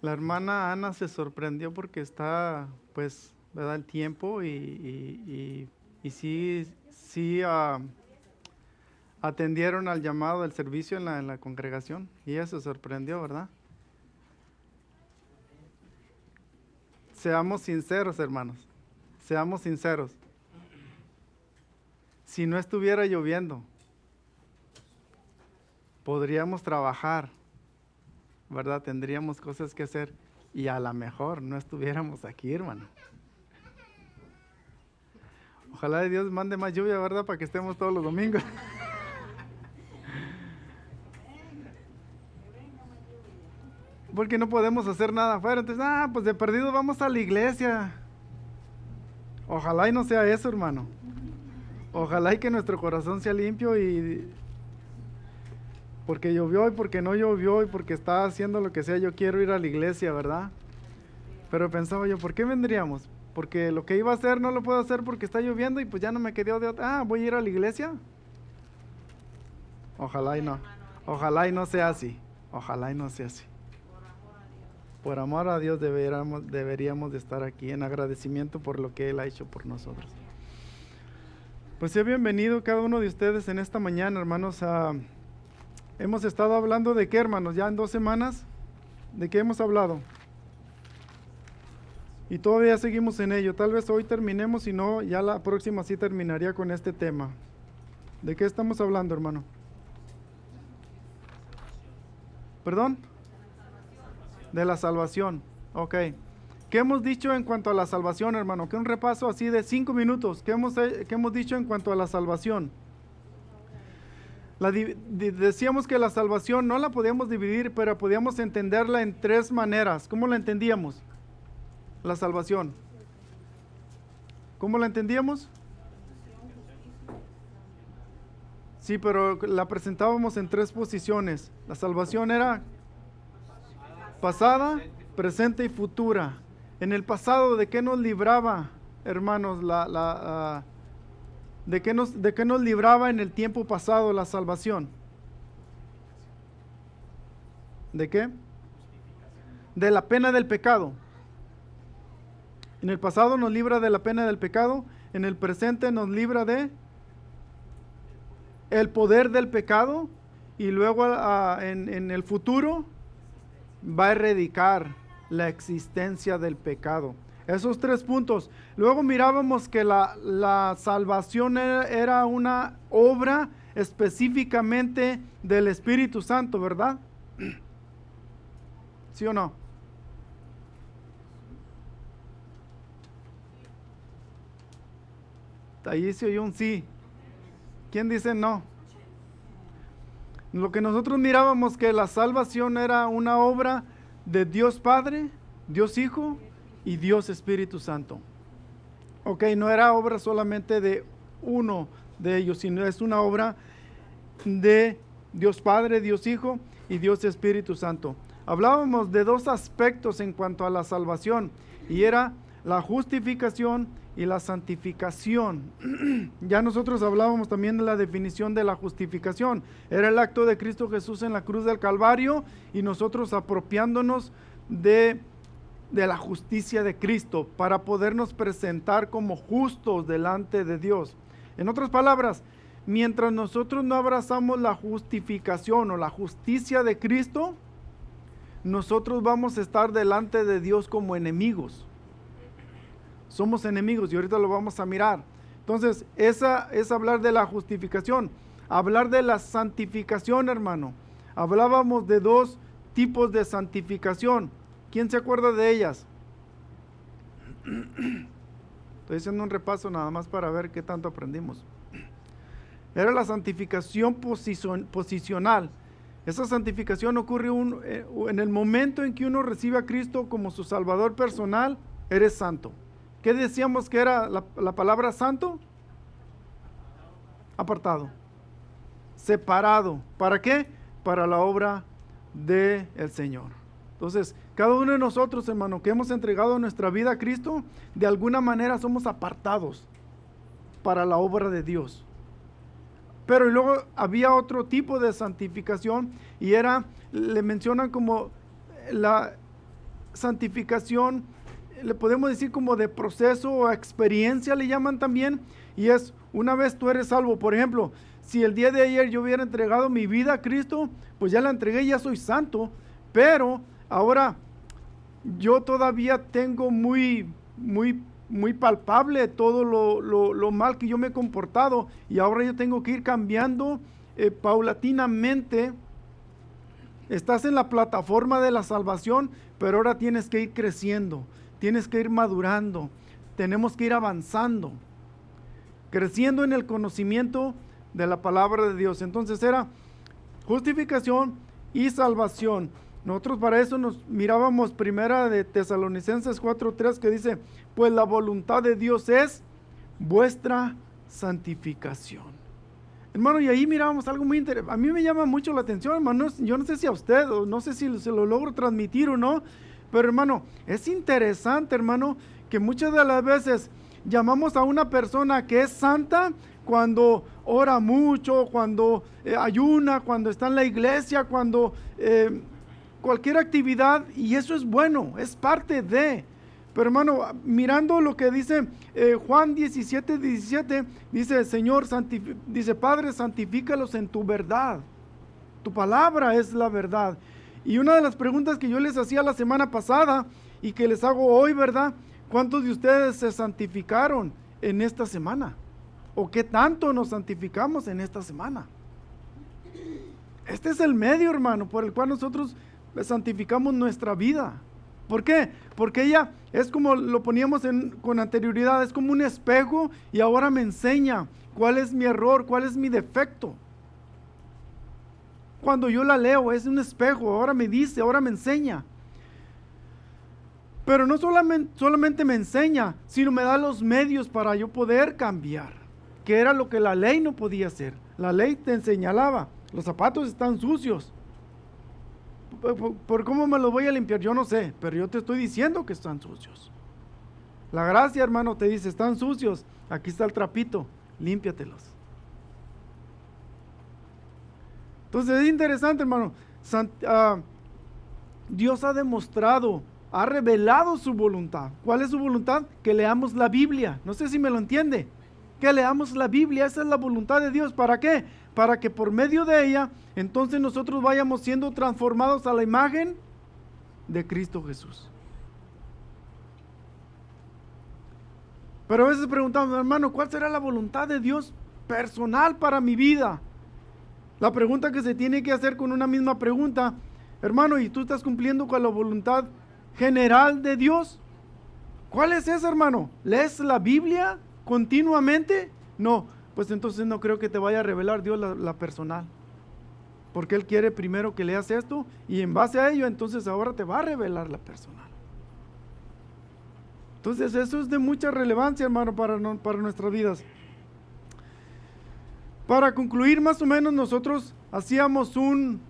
La hermana Ana se sorprendió porque está, pues, ¿verdad? El tiempo y sí, atendieron al llamado del servicio en la congregación y ella se sorprendió, ¿verdad? Seamos sinceros, hermanos, seamos sinceros. Si no estuviera lloviendo, podríamos trabajar, ¿verdad? Tendríamos cosas que hacer y a lo mejor no estuviéramos aquí, hermano. Ojalá Dios mande más lluvia, ¿verdad? Para que estemos todos los domingos. Porque no podemos hacer nada afuera. Entonces, pues de perdido vamos a la iglesia. Ojalá y no sea eso, hermano. Ojalá y que nuestro corazón sea limpio y porque llovió y porque no llovió y porque está haciendo lo que sea, yo quiero ir a la iglesia, ¿verdad? Pero pensaba yo, ¿por qué vendríamos? Porque lo que iba a hacer no lo puedo hacer porque está lloviendo y pues ya no me quedó de otra. Voy a ir a la iglesia. Ojalá y no. Ojalá y no sea así. Ojalá y no sea así. Por amor a Dios deberíamos de estar aquí en agradecimiento por lo que Él ha hecho por nosotros. Pues sea bienvenido cada uno de ustedes en esta mañana, hermanos. Hemos estado hablando de qué, hermanos, ya en 2 semanas. ¿De qué hemos hablado? Y todavía seguimos en ello. Tal vez hoy terminemos, si no, ya la próxima sí terminaría con este tema. ¿De qué estamos hablando, hermano? ¿Perdón? De la salvación. Ok. ¿Qué hemos dicho en cuanto a la salvación, hermano? Que un repaso así de 5 minutos. ¿Qué hemos dicho en cuanto a la salvación? Decíamos que la salvación no la podíamos dividir, pero podíamos entenderla en 3 maneras. ¿Cómo la entendíamos? La salvación. ¿Cómo la entendíamos? Sí, pero la presentábamos en 3 posiciones. La salvación era pasada, presente y futura. En el pasado, ¿de qué nos libraba, hermanos? ¿De qué nos libraba en el tiempo pasado la salvación? ¿De qué? De la pena del pecado. En el pasado nos libra de la pena del pecado. En el presente nos libra de el poder del pecado. Y luego en el futuro va a erradicar la existencia del pecado. Esos 3 puntos. Luego mirábamos que la salvación era una obra específicamente del Espíritu Santo, ¿verdad? ¿Sí o no? Ahí se oyó un sí. ¿Quién dice no? Lo que nosotros mirábamos que la salvación era una obra de Dios Padre, Dios Hijo y Dios Espíritu Santo. Ok, no era obra solamente de uno de ellos, sino es una obra de Dios Padre, Dios Hijo y Dios Espíritu Santo. Hablábamos de 2 aspectos en cuanto a la salvación y era la justificación y la santificación. Ya nosotros hablábamos también de la definición de la justificación. Era el acto de Cristo Jesús en la cruz del Calvario y nosotros apropiándonos de la justicia de Cristo para podernos presentar como justos delante de Dios. En otras palabras, mientras nosotros no abrazamos la justificación o la justicia de Cristo, nosotros vamos a estar delante de Dios como enemigos. Somos enemigos y ahorita lo vamos a mirar. Entonces, esa es hablar de la justificación. Hablar de la santificación, hermano. Hablábamos de 2 tipos de santificación. ¿Quién se acuerda de ellas? Estoy haciendo un repaso nada más para ver qué tanto aprendimos. Era la santificación posicional. Esa santificación ocurre en el momento en que uno recibe a Cristo como su Salvador personal, eres santo. ¿Qué decíamos que era la palabra santo? Apartado. Separado. ¿Para qué? Para la obra del Señor. Entonces, cada uno de nosotros, hermano, que hemos entregado nuestra vida a Cristo, de alguna manera somos apartados para la obra de Dios. Pero luego había otro tipo de santificación y le mencionan como santificación, le podemos decir como de proceso o experiencia le llaman también, y es una vez tú eres salvo. Por ejemplo, si el día de ayer yo hubiera entregado mi vida a Cristo, pues ya la entregué, ya soy santo, pero ahora yo todavía tengo muy palpable todo lo mal que yo me he comportado, y ahora yo tengo que ir cambiando paulatinamente. Estás en la plataforma de la salvación, pero ahora tienes que ir creciendo, tienes que ir madurando, tenemos que ir avanzando, creciendo en el conocimiento de la palabra de Dios. Entonces era justificación y salvación. Nosotros para eso nos mirábamos primera de Tesalonicenses 4:3, que dice, pues la voluntad de Dios es vuestra santificación. Hermano, y ahí mirábamos algo muy interesante. A mí me llama mucho la atención, hermano. Yo no sé si a usted, o no sé si se lo logro transmitir o no, pero hermano, es interesante, hermano, que muchas de las veces llamamos a una persona que es santa cuando ora mucho, cuando ayuna, cuando está en la iglesia, cuando cualquier actividad, y eso es bueno, es parte de. Pero hermano, mirando lo que dice Juan 17:17, dice, Señor, dice, Padre, santifícalos en tu verdad. Tu palabra es la verdad. Y una de las preguntas que yo les hacía la semana pasada y que les hago hoy, ¿verdad? ¿Cuántos de ustedes se santificaron en esta semana? ¿O qué tanto nos santificamos en esta semana? Este es el medio, hermano, por el cual nosotros santificamos nuestra vida. ¿Por qué? Porque ella es como lo poníamos con anterioridad, es como un espejo, y ahora me enseña cuál es mi error, cuál es mi defecto. Cuando yo la leo es un espejo, ahora me dice, ahora me enseña. Pero no solamente me enseña, sino me da los medios para yo poder cambiar, que era lo que la ley no podía hacer. La ley te señalaba, los zapatos están sucios. ¿Por cómo me los voy a limpiar? Yo no sé, pero yo te estoy diciendo que están sucios. La gracia, hermano, te dice, están sucios, aquí está el trapito, límpiatelos. Entonces es interesante, hermano. Dios ha demostrado, ha revelado su voluntad. ¿Cuál es su voluntad? Que leamos la Biblia. No sé si me lo entiende. Que leamos la Biblia, esa es la voluntad de Dios. ¿Para qué? Para que por medio de ella, entonces nosotros vayamos siendo transformados a la imagen de Cristo Jesús. Pero a veces preguntamos, hermano, ¿cuál será la voluntad de Dios personal para mi vida? La pregunta que se tiene que hacer con una misma pregunta, hermano, ¿y tú estás cumpliendo con la voluntad general de Dios? ¿Cuál es esa, hermano? ¿Lees la Biblia continuamente? No, pues entonces no creo que te vaya a revelar Dios la personal. Porque Él quiere primero que leas esto, y en base a ello, entonces ahora te va a revelar la personal. Entonces eso es de mucha relevancia, hermano, para nuestras vidas. Para concluir, más o menos, nosotros hacíamos un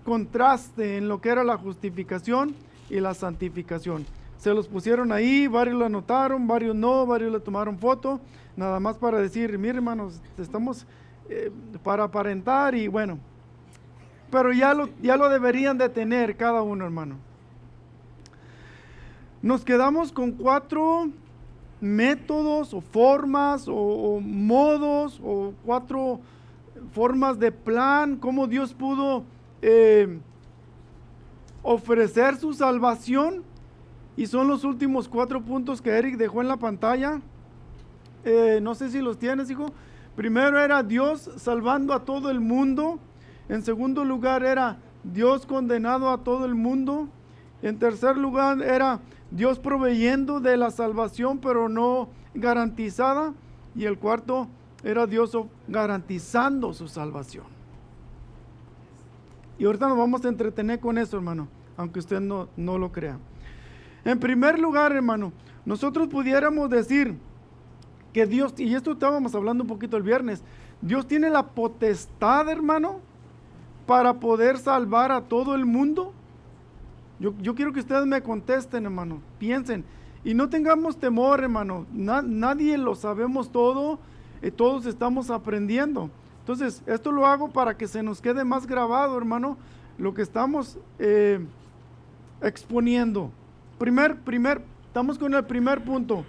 contraste en lo que era la justificación y la santificación. Se los pusieron ahí, varios lo anotaron, varios no, varios le tomaron foto, nada más para decir, mire, hermanos, estamos para aparentar, y bueno, pero ya lo deberían de tener cada uno, hermano. Nos quedamos con 4 métodos o formas o modos, o 4 formas de plan, cómo Dios pudo ofrecer su salvación, y son los últimos 4 puntos que Eric dejó en la pantalla. No sé si los tienes, hijo. Primero era Dios salvando a todo el mundo. En segundo lugar era Dios condenado a todo el mundo. En tercer lugar era Dios proveyendo de la salvación, pero no garantizada. Y el cuarto era Dios garantizando su salvación. Y ahorita nos vamos a entretener con eso, hermano, aunque usted no lo crea. En primer lugar, hermano, nosotros pudiéramos decir que Dios, y esto estábamos hablando un poquito el viernes, Dios tiene la potestad, hermano, para poder salvar a todo el mundo. Yo quiero que ustedes me contesten, hermano, piensen, y no tengamos temor, hermano, nadie lo sabemos todo, todos estamos aprendiendo. Entonces, esto lo hago para que se nos quede más grabado, hermano, lo que estamos exponiendo. Estamos con el primer punto.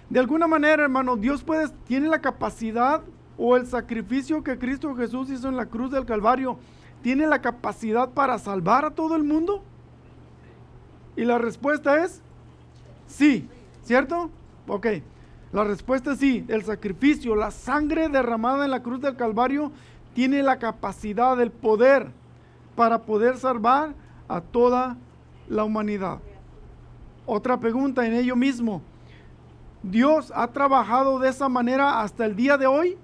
De alguna manera, hermano, Dios tiene la capacidad, o el sacrificio que Cristo Jesús hizo en la cruz del Calvario, ¿tiene la capacidad para salvar a todo el mundo? Y la respuesta es sí, ¿cierto? Ok, la respuesta es sí. El sacrificio, la sangre derramada en la cruz del Calvario, tiene la capacidad, el poder para poder salvar a toda la humanidad. Otra pregunta en ello mismo. ¿Dios ha trabajado de esa manera hasta el día de hoy?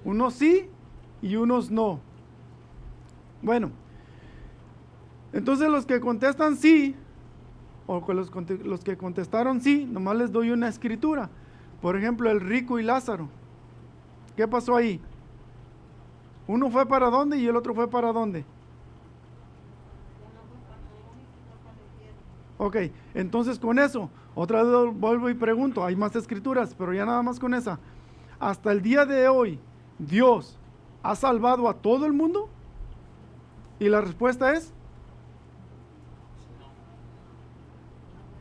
Unos sí y unos no. Bueno, entonces los que contestan sí, o los que contestaron sí, nomás les doy una escritura. Por ejemplo, el rico y Lázaro. ¿Qué pasó ahí? Uno fue para dónde y el otro fue para dónde. Ok, entonces con eso, otra vez vuelvo y pregunto, hay más escrituras, pero ya nada más con esa. Hasta el día de hoy, ¿Dios ha salvado a todo el mundo? Y la respuesta es,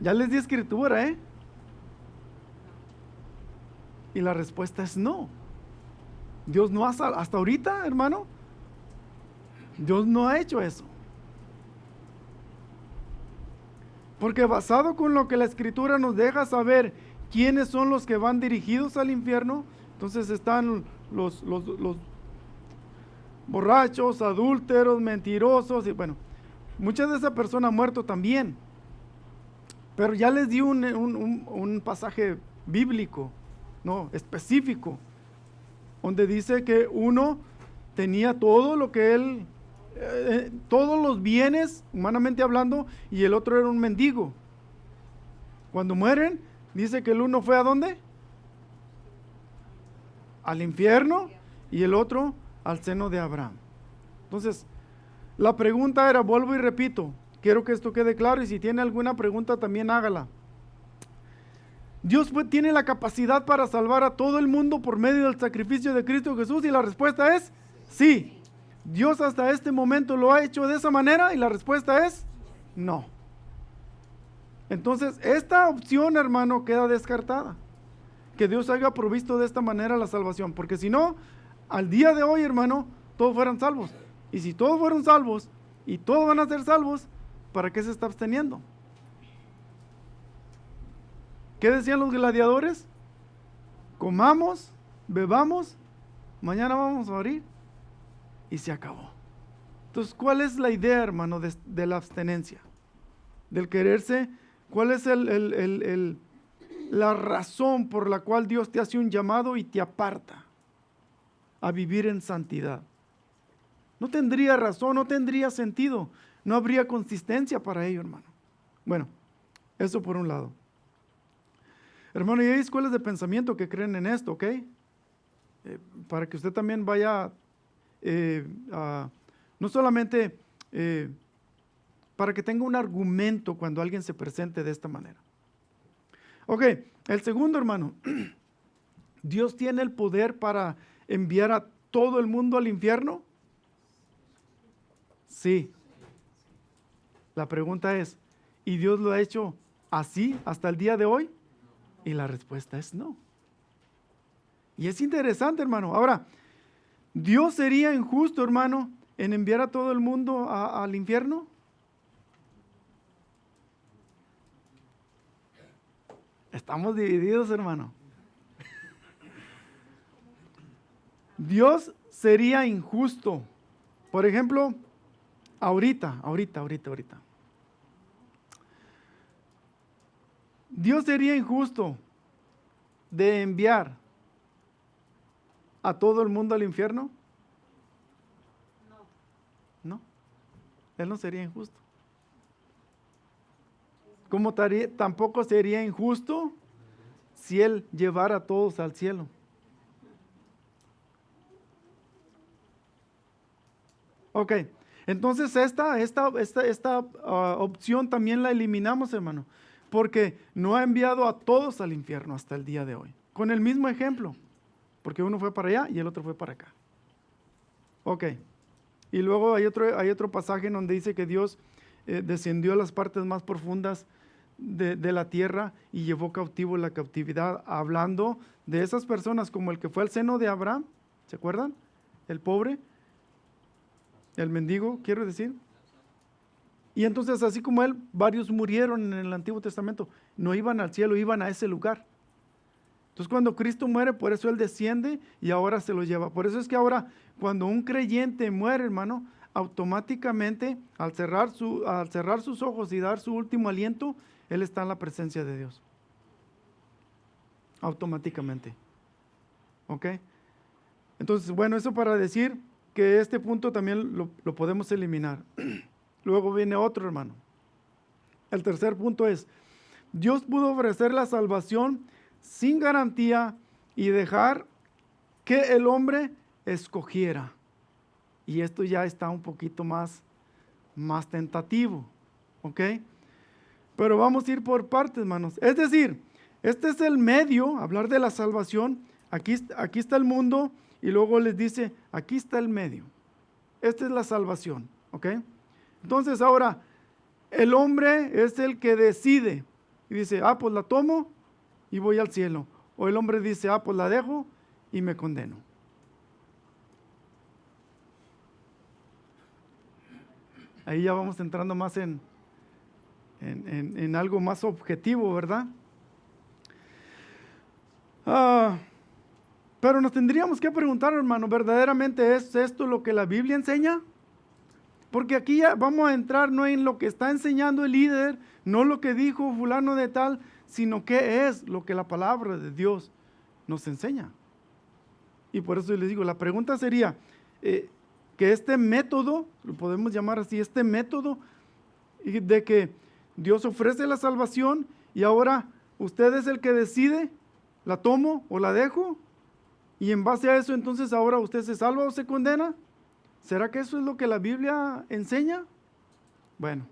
ya les di escritura, ¿eh? Y la respuesta es no. Dios no ha salvado, hasta ahorita, hermano, Dios no ha hecho eso. Porque basado con lo que la escritura nos deja saber quiénes son los que van dirigidos al infierno, entonces están los borrachos, adúlteros, mentirosos, y bueno, muchas de esas personas han muerto también. Pero ya les di un pasaje bíblico, no, específico, donde dice que uno tenía todo lo que él, todos los bienes, humanamente hablando, y el otro era un mendigo. Cuando mueren, dice que el uno fue ¿a dónde? Al infierno, y el otro al seno de Abraham. Entonces, la pregunta era, vuelvo y repito, quiero que esto quede claro, y si tiene alguna pregunta también hágala. ¿Dios tiene la capacidad para salvar a todo el mundo por medio del sacrificio de Cristo Jesús? Y la respuesta es sí. ¿Dios hasta este momento lo ha hecho de esa manera? Y la respuesta es no. Entonces, esta opción, hermano, queda descartada. Que Dios haya provisto de esta manera la salvación. Porque si no, al día de hoy, hermano, todos fueran salvos. Y si todos fueron salvos y todos van a ser salvos, ¿para qué se está absteniendo? ¿Qué decían los gladiadores? Comamos, bebamos, mañana vamos a morir. Y se acabó. Entonces, ¿cuál es la idea, hermano, de la abstenencia? Del quererse. ¿Cuál es la razón por la cual Dios te hace un llamado y te aparta a vivir en santidad? No tendría razón, no tendría sentido, no habría consistencia para ello, hermano. Bueno, eso por un lado. Hermano, y hay escuelas de pensamiento que creen en esto, ¿ok? Para que usted también vaya, no solamente para que tenga un argumento cuando alguien se presente de esta manera. Ok, el segundo, hermano, ¿Dios tiene el poder para enviar a todo el mundo al infierno? Sí. La pregunta es, ¿y Dios lo ha hecho así hasta el día de hoy? Y la respuesta es no. Y es interesante, hermano. Ahora, ¿Dios sería injusto, hermano, en enviar a todo el mundo al infierno? Estamos divididos, hermano. Dios sería injusto. Por ejemplo, ahorita. Dios sería injusto de enviar a todo el mundo al infierno. No, Él no sería injusto. Como tampoco sería injusto si Él llevara a todos al cielo. Ok, entonces esta opción también la eliminamos, hermano, porque no ha enviado a todos al infierno hasta el día de hoy. Con el mismo ejemplo, porque uno fue para allá y el otro fue para acá. Ok, Y luego hay otro pasaje en donde dice que Dios descendió a las partes más profundas de la tierra y llevó cautivo la cautividad, hablando de esas personas como el que fue al seno de Abraham, ¿se acuerdan? El pobre, el mendigo, quiero decir. Y entonces, así como él, varios murieron en el Antiguo Testamento, no iban al cielo, iban a ese lugar. Entonces, cuando Cristo muere, por eso Él desciende y ahora se lo lleva. Por eso es que ahora, cuando un creyente muere, hermano, automáticamente, al cerrar sus ojos y dar su último aliento, Él está en la presencia de Dios. Automáticamente. ¿Ok? Entonces, bueno, eso para decir que este punto también lo podemos eliminar. Luego viene otro, hermano. El tercer punto es, Dios pudo ofrecer la salvación sin garantía y dejar que el hombre escogiera. Y esto ya está un poquito más tentativo, ¿ok? Pero vamos a ir por partes, hermanos. Es decir, este es el medio, hablar de la salvación. Aquí está el mundo y luego les dice, aquí está el medio. Esta es la salvación, ¿ok? Entonces ahora, el hombre es el que decide y dice, pues la tomo y voy al cielo. O el hombre dice, pues la dejo y me condeno. Ahí ya vamos entrando más en algo más objetivo, ¿verdad? Pero nos tendríamos que preguntar, hermano, ¿verdaderamente es esto lo que la Biblia enseña? Porque aquí ya vamos a entrar no en lo que está enseñando el líder, no lo que dijo fulano de tal, sino qué es lo que la palabra de Dios nos enseña. Y por eso les digo, la pregunta sería, que este método, lo podemos llamar así, este método de que Dios ofrece la salvación y ahora usted es el que decide, ¿la tomo o la dejo? Y en base a eso entonces ahora usted se salva o se condena. ¿Será que eso es lo que la Biblia enseña? Bueno,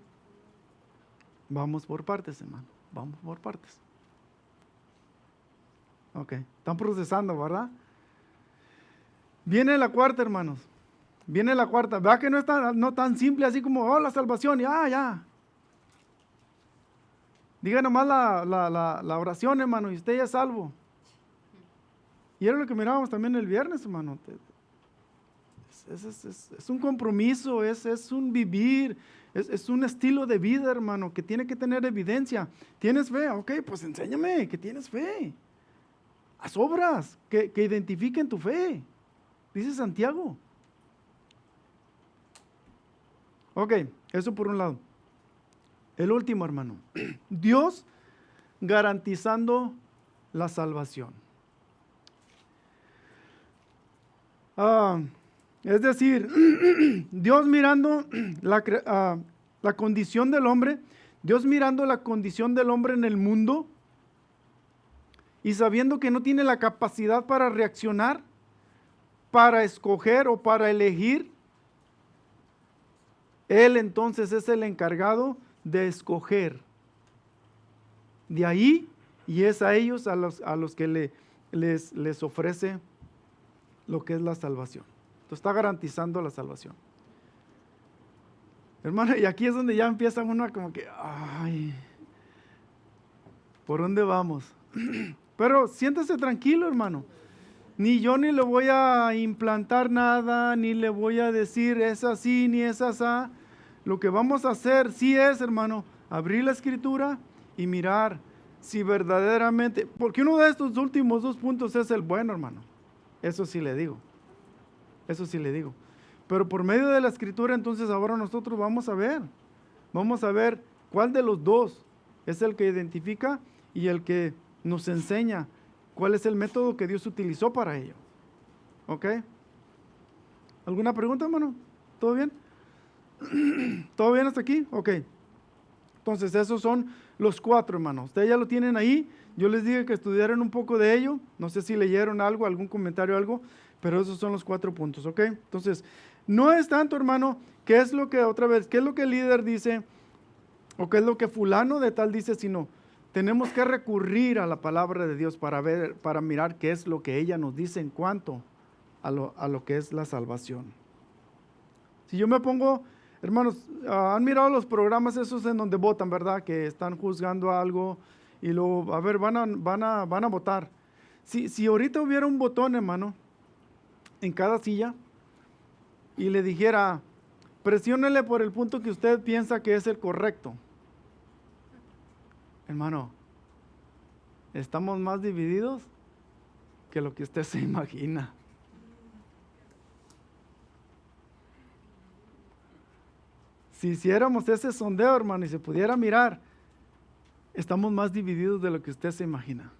vamos por partes, hermano. Vamos por partes. Ok, están procesando, ¿verdad? Viene la cuarta, hermanos. Viene la cuarta. Vea que no está no tan simple así como, la salvación, ya. Diga nomás la oración, hermano, y usted ya es salvo. Y era lo que mirábamos también el viernes, hermano. Es un compromiso, es un vivir, es un estilo de vida, hermano, que tiene que tener evidencia. ¿Tienes fe? Ok, pues enséñame que tienes fe. Haz obras que identifiquen tu fe, dice Santiago. Ok, eso por un lado. El último, hermano. Dios garantizando la salvación. Es decir, Dios mirando la condición del hombre, Dios mirando la condición del hombre en el mundo y sabiendo que no tiene la capacidad para reaccionar, para escoger o para elegir, Él entonces es el encargado de escoger. De ahí, y es a ellos a los que les ofrece lo que es la salvación. Entonces está garantizando la salvación. Hermano, y aquí es donde ya empieza uno como que, ¿por dónde vamos? Pero siéntese tranquilo, hermano. Ni yo ni le voy a implantar nada, ni le voy a decir es así, ni es asá. Lo que vamos a hacer sí es, hermano, abrir la escritura y mirar si verdaderamente, porque uno de estos últimos dos puntos es el bueno, hermano. Eso sí le digo. Pero por medio de la escritura, entonces ahora nosotros vamos a ver cuál de los dos es el que identifica y el que nos enseña cuál es el método que Dios utilizó para ello. ¿Ok? ¿Alguna pregunta, hermano? ¿Todo bien? ¿Todo bien hasta aquí? Ok. Entonces esos son los cuatro, hermanos. Ustedes ya lo tienen ahí. Yo les dije que estudiaran un poco de ello. No sé si leyeron algo, algún comentario, algo. Pero esos son los 4 puntos, ¿ok? Entonces, no es tanto, hermano, qué es lo que el líder dice, o qué es lo que fulano de tal dice, sino tenemos que recurrir a la palabra de Dios para mirar qué es lo que ella nos dice en cuanto a lo que es la salvación. Si yo me pongo, hermanos, han mirado los programas esos en donde votan, ¿verdad? Que están juzgando algo y luego, a ver, van a votar. Si ahorita hubiera un botón, hermano, en cada silla y le dijera, presiónele por el punto que usted piensa que es el correcto. Hermano, estamos más divididos que lo que usted se imagina. Si hiciéramos ese sondeo, hermano, y se pudiera mirar, estamos más divididos de lo que usted se imagina.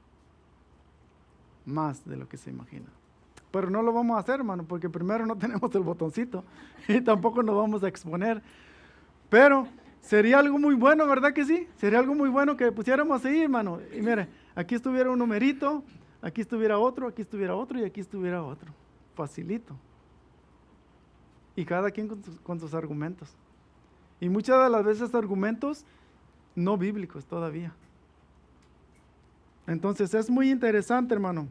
Más de lo que se imagina. Pero no lo vamos a hacer, hermano, porque primero no tenemos el botoncito y tampoco nos vamos a exponer. Pero sería algo muy bueno, ¿verdad que sí? Sería algo muy bueno que pusiéramos ahí, hermano. Y mire, aquí estuviera un numerito, aquí estuviera otro y aquí estuviera otro. Facilito. Y cada quien con sus argumentos. Y muchas de las veces argumentos no bíblicos todavía. Entonces es muy interesante, hermano.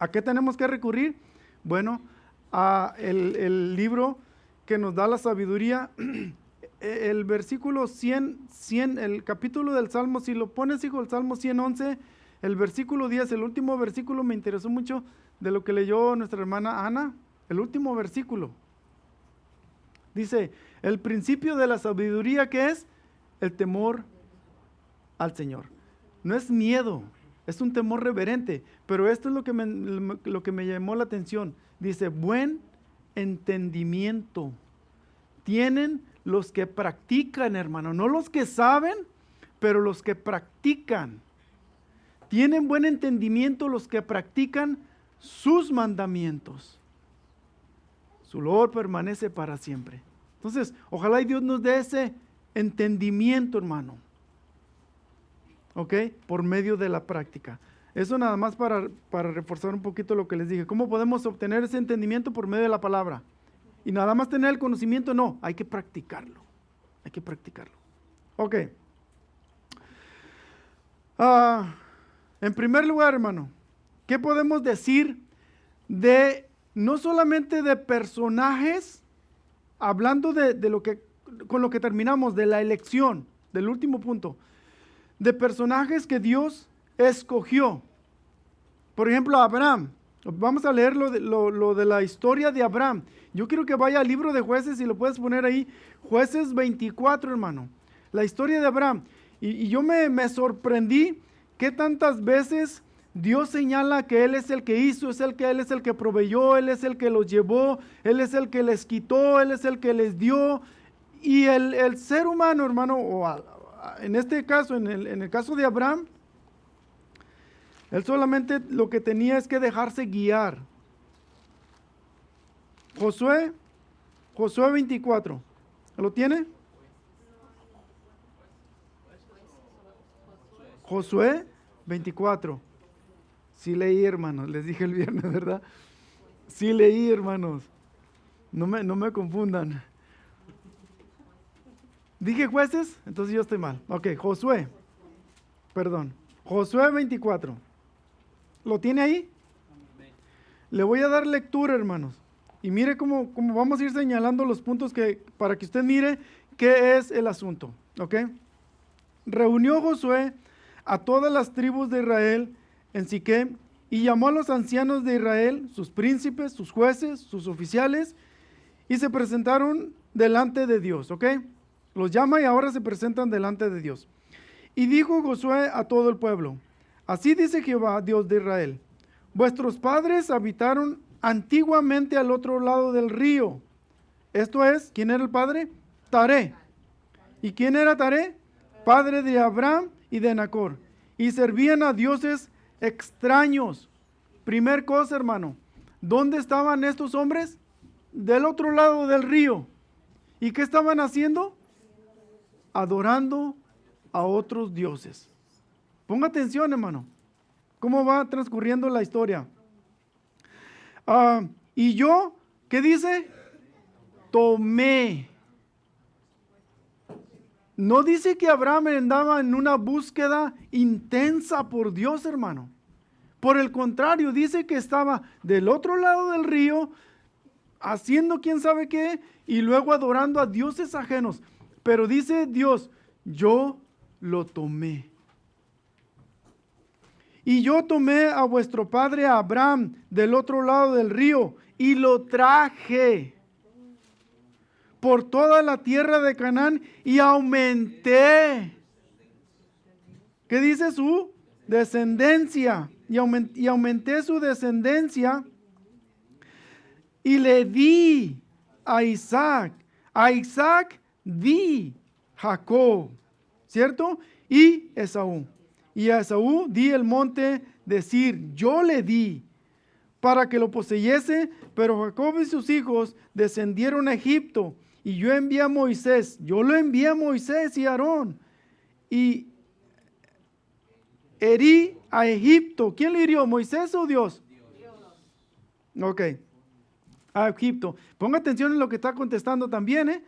¿A qué tenemos que recurrir? Bueno, a el libro que nos da la sabiduría. El versículo 100, el capítulo del Salmo, si lo pones, hijo, el Salmo 111, el versículo 10, el último versículo me interesó mucho de lo que leyó nuestra hermana Ana, el último versículo. Dice, el principio de la sabiduría, ¿qué es? El temor al Señor. No es miedo, es un temor reverente, pero esto es lo que me llamó la atención. Dice, buen entendimiento tienen los que practican, hermano, no los que saben, pero los que practican. Tienen buen entendimiento los que practican sus mandamientos. Su loor permanece para siempre. Entonces, ojalá y Dios nos dé ese entendimiento, hermano. ¿Ok? Por medio de la práctica. Eso nada más para reforzar un poquito lo que les dije. ¿Cómo podemos obtener ese entendimiento? Por medio de la palabra. Y nada más tener el conocimiento, no. Hay que practicarlo. Hay que practicarlo. Ok. En primer lugar, hermano, ¿qué podemos decir de, no solamente de personajes, hablando de lo que, con lo que terminamos, de la elección, del último punto, de personajes que Dios escogió? Por ejemplo, Abraham. Vamos a leer lo de la historia de Abraham. Yo quiero que vaya al libro de Jueces y lo puedes poner ahí. Jueces 24, hermano. La historia de Abraham. Y yo me sorprendí que tantas veces Dios señala que Él es el que hizo, Él es el que proveyó, Él es el que los llevó, Él es el que les quitó, Él es el que les dio. Y el ser humano, hermano, en este caso, en el caso de Abraham, él solamente lo que tenía es que dejarse guiar. Josué 24, ¿lo tiene? Josué 24. Sí leí, hermanos, les dije el viernes, ¿verdad? Sí leí, hermanos. No me confundan. ¿Dije jueces? Entonces yo estoy mal. Ok, Josué 24. ¿Lo tiene ahí? Le voy a dar lectura, hermanos. Y mire cómo vamos a ir señalando los puntos para que usted mire qué es el asunto. ¿Ok? Reunió Josué a todas las tribus de Israel en Siquem y llamó a los ancianos de Israel, sus príncipes, sus jueces, sus oficiales, y se presentaron delante de Dios. ¿Ok? Los llama y ahora se presentan delante de Dios. Y dijo Josué a todo el pueblo: así dice Jehová, Dios de Israel: vuestros padres habitaron antiguamente al otro lado del río. Esto es, ¿quién era el padre? Taré. ¿Y quién era Taré? Padre de Abraham y de Nacor. Y servían a dioses extraños. Primer cosa, hermano, ¿dónde estaban estos hombres? Del otro lado del río. ¿Y qué estaban haciendo? Adorando a otros dioses. Ponga atención, hermano, cómo va transcurriendo la historia. Y yo, ¿qué dice? Tomé. No dice que Abraham andaba en una búsqueda intensa por Dios, hermano. Por el contrario, dice que estaba del otro lado del río, haciendo quién sabe qué y luego adorando a dioses ajenos. Pero dice Dios, yo lo tomé. Y yo tomé a vuestro padre Abraham del otro lado del río y lo traje por toda la tierra de Canaán y aumenté. ¿Qué dice su descendencia? Y aumenté su descendencia y le di a Isaac. A Isaac di Jacob, ¿cierto? Y Esaú. Y a Esaú di el monte de Sir. Yo le di para que lo poseyese, pero Jacob y sus hijos descendieron a Egipto. Y yo envié a Moisés. Yo lo envié a Moisés y a Aarón. Y herí a Egipto. ¿Quién le hirió? ¿Moisés o Dios? Dios. Ok. A Egipto. Ponga atención en lo que está contestando también,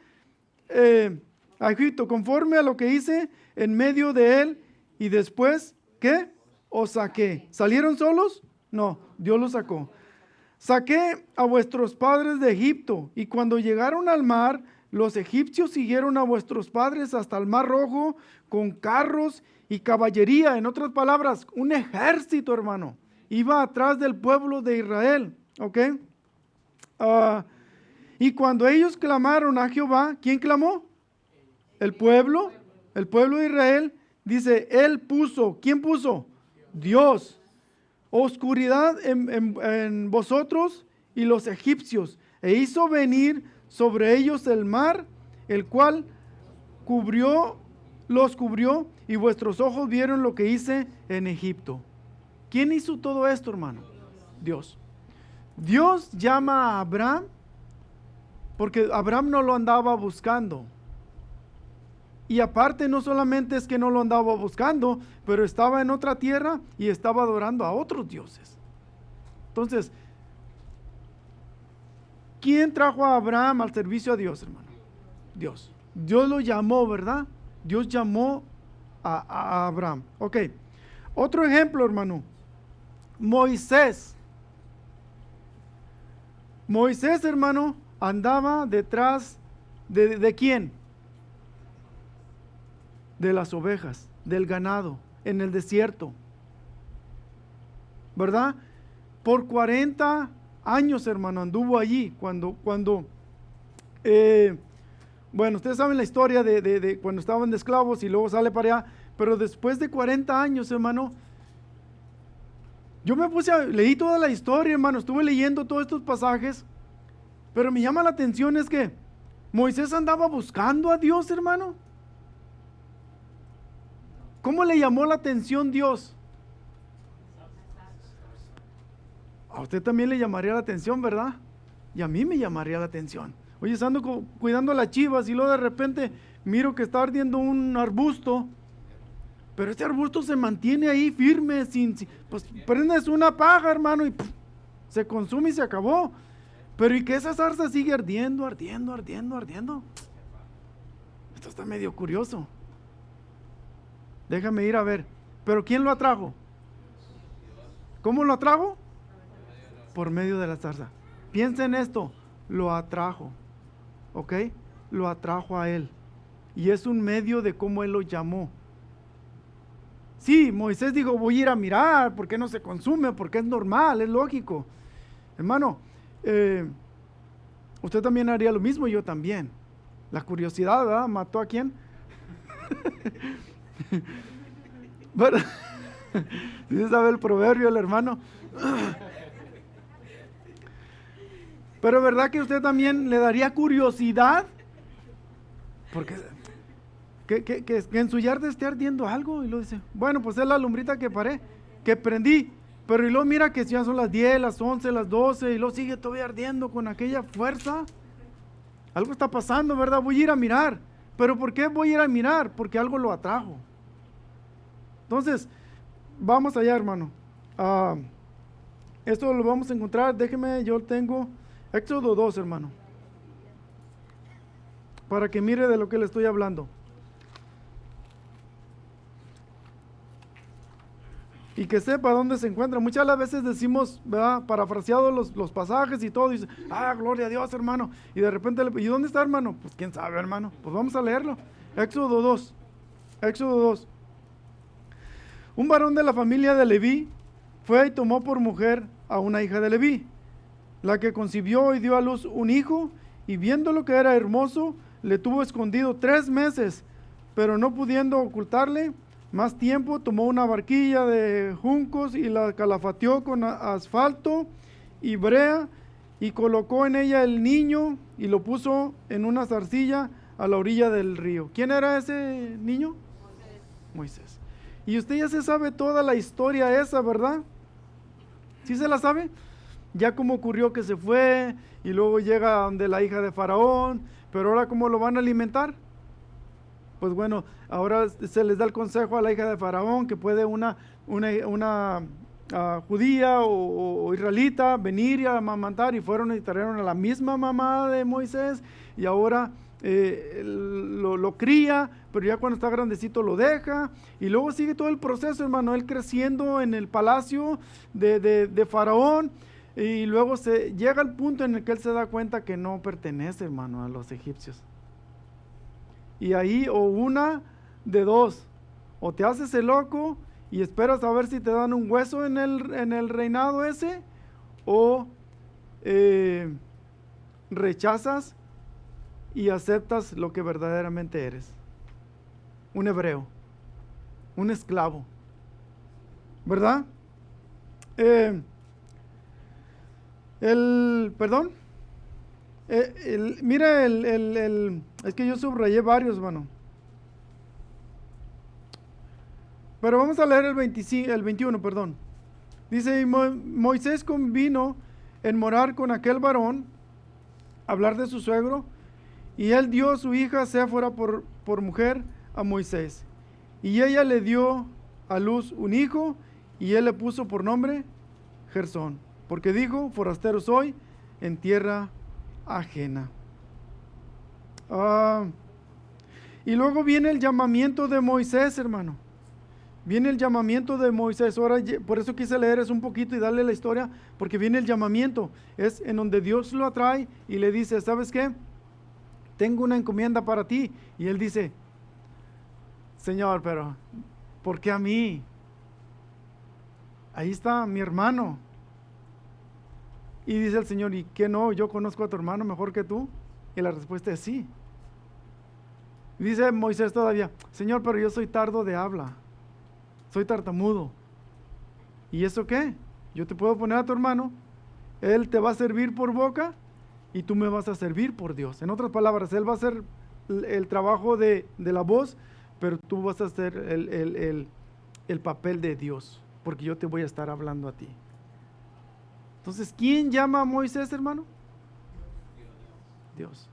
a Egipto, conforme a lo que hice en medio de él. Y después, ¿qué? Os saqué. ¿Salieron solos? No, Dios los sacó. Saqué a vuestros padres de Egipto, y cuando llegaron al mar, los egipcios siguieron a vuestros padres hasta el mar Rojo con carros y caballería. En otras palabras, un ejército, hermano, iba atrás del pueblo de Israel. ¿Ok? Y cuando ellos clamaron a Jehová, ¿quién clamó? El pueblo de Israel. Dice, él puso, ¿quién puso? Dios. Oscuridad en vosotros y los egipcios, e hizo venir sobre ellos el mar, el cual los cubrió, y vuestros ojos vieron lo que hice en Egipto. ¿Quién hizo todo esto, hermano? Dios. Dios llama a Abraham porque Abraham no lo andaba buscando. Y aparte, no solamente es que no lo andaba buscando, pero estaba en otra tierra y estaba adorando a otros dioses. Entonces, ¿quién trajo a Abraham al servicio a Dios, hermano? Dios. Dios lo llamó, ¿verdad? Dios llamó a Abraham. Ok. Otro ejemplo, hermano. Moisés. Moisés, hermano, andaba detrás ¿de quién? De las ovejas, del ganado, en el desierto. ¿Verdad? Por 40 años, hermano, anduvo allí. Cuando bueno, ustedes saben la historia de cuando estaban de esclavos y luego sale para allá. Pero después de 40 años, hermano, yo me leí toda la historia, hermano, estuve leyendo todos estos pasajes. Pero me llama la atención es que Moisés andaba buscando a Dios, hermano. ¿Cómo le llamó la atención Dios? A usted también le llamaría la atención, ¿verdad? Y a mí me llamaría la atención. Oye, ando cuidando las chivas y luego de repente miro que está ardiendo un arbusto, pero este arbusto se mantiene ahí firme, pues prendes una paja, hermano, y se consume y se acabó. Pero y que esa zarza sigue ardiendo. Esto está medio curioso. Déjame ir a ver. ¿Pero quién lo atrajo? ¿Cómo lo atrajo? Por medio de la zarza. Piensa en esto. Lo atrajo. ¿Ok? Lo atrajo a él. Y es un medio de cómo él lo llamó. Sí, Moisés dijo, voy a ir a mirar. ¿Por qué no se consume? Porque es normal, es lógico. Hermano, usted también haría lo mismo y yo también. La curiosidad, ¿verdad? ¿Mató a quién? ¿Sí sabe el proverbio el hermano? Pero ¿verdad que usted también le daría curiosidad? Porque que en su yarda esté ardiendo algo y lo dice, bueno, pues es la lumbrita que prendí, pero y luego mira que ya son las 10, las 11, las 12 y luego sigue todavía ardiendo con aquella fuerza. Algo está pasando, ¿verdad? Voy a ir a mirar. ¿Pero por qué voy a ir a mirar? Porque algo lo atrajo. Entonces, vamos allá, hermano. Esto lo vamos a encontrar, déjeme, yo tengo Éxodo 2, hermano, para que mire de lo que le estoy hablando. y que sepa dónde se encuentra. Muchas las veces decimos, ¿verdad? Parafraseados los pasajes y todo, dice, gloria a Dios, hermano. Y de repente, ¿y dónde está, hermano? Pues quién sabe, hermano. Pues vamos a leerlo. Éxodo 2. Éxodo 2. Un varón de la familia de Leví fue y tomó por mujer a una hija de Leví, la que concibió y dio a luz un hijo, y viendo lo que era hermoso, le tuvo escondido 3 meses, pero no pudiendo ocultarle más tiempo, tomó una barquilla de juncos y la calafateó con asfalto y brea, y colocó en ella el niño y lo puso en una zarcilla a la orilla del río. ¿Quién era ese niño? Moisés. Y usted ya se sabe toda la historia esa, ¿verdad? ¿Sí se la sabe? Ya cómo ocurrió que se fue y luego llega donde la hija de Faraón, pero ahora ¿cómo lo van a alimentar? Pues bueno, ahora se les da el consejo a la hija de Faraón que puede una judía o israelita venir y amamantar, y fueron y trajeron a la misma mamá de Moisés, y ahora lo cría, pero ya cuando está grandecito lo deja, y luego sigue todo el proceso, hermano, él creciendo en el palacio de Faraón, y luego se llega al punto en el que él se da cuenta que no pertenece, hermano, a los egipcios. Y ahí o una de dos, o te haces el loco y esperas a ver si te dan un hueso en el reinado ese, o rechazas y aceptas lo que verdaderamente eres. Un hebreo, un esclavo, ¿verdad? Mira, es que yo subrayé varios, hermano. Pero vamos a leer el 21, perdón. Dice, y Moisés convino en morar con aquel varón, hablar de su suegro, y él dio a su hija Séfora por mujer a Moisés. Y ella le dio a luz un hijo, y él le puso por nombre Gersón, porque dijo, forastero soy en tierra ajena. Y luego viene el llamamiento de Moisés, hermano. Viene el llamamiento de Moisés. Ahora, por eso quise leer eso un poquito y darle la historia, porque viene el llamamiento. Es en donde Dios lo atrae y le dice, ¿sabes qué? Tengo una encomienda para ti. Y él dice, Señor, pero ¿por qué a mí? Ahí está mi hermano. Y dice el Señor, ¿y qué no? ¿Yo conozco a tu hermano mejor que tú? Y la respuesta es sí. Dice Moisés todavía, Señor, pero yo soy tardo de habla, soy tartamudo. ¿Y eso qué? Yo te puedo poner a tu hermano, él te va a servir por boca y tú me vas a servir por Dios. En otras palabras, él va a hacer el trabajo de la voz, pero tú vas a hacer el papel de Dios, porque yo te voy a estar hablando a ti. Entonces, ¿quién llama a Moisés, hermano? Dios.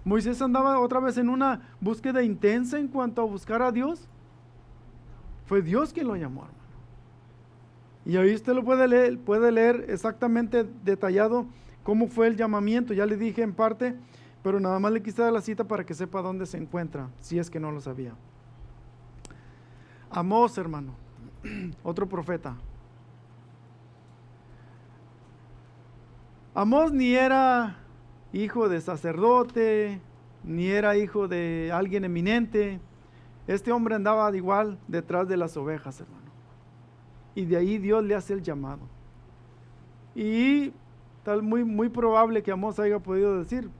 Moisés andaba otra vez en una búsqueda intensa en cuanto a buscar a Dios. Fue Dios quien lo llamó, hermano. Y ahí usted lo puede leer exactamente detallado cómo fue el llamamiento. Ya le dije en parte, pero nada más le quise dar la cita para que sepa dónde se encuentra, si es que no lo sabía. Amós, hermano, otro profeta. Amós ni era hijo de sacerdote, ni era hijo de alguien eminente. Este hombre andaba de igual detrás de las ovejas, hermano. Y de ahí Dios le hace el llamado. Y tal muy probable que Amós haya podido decir,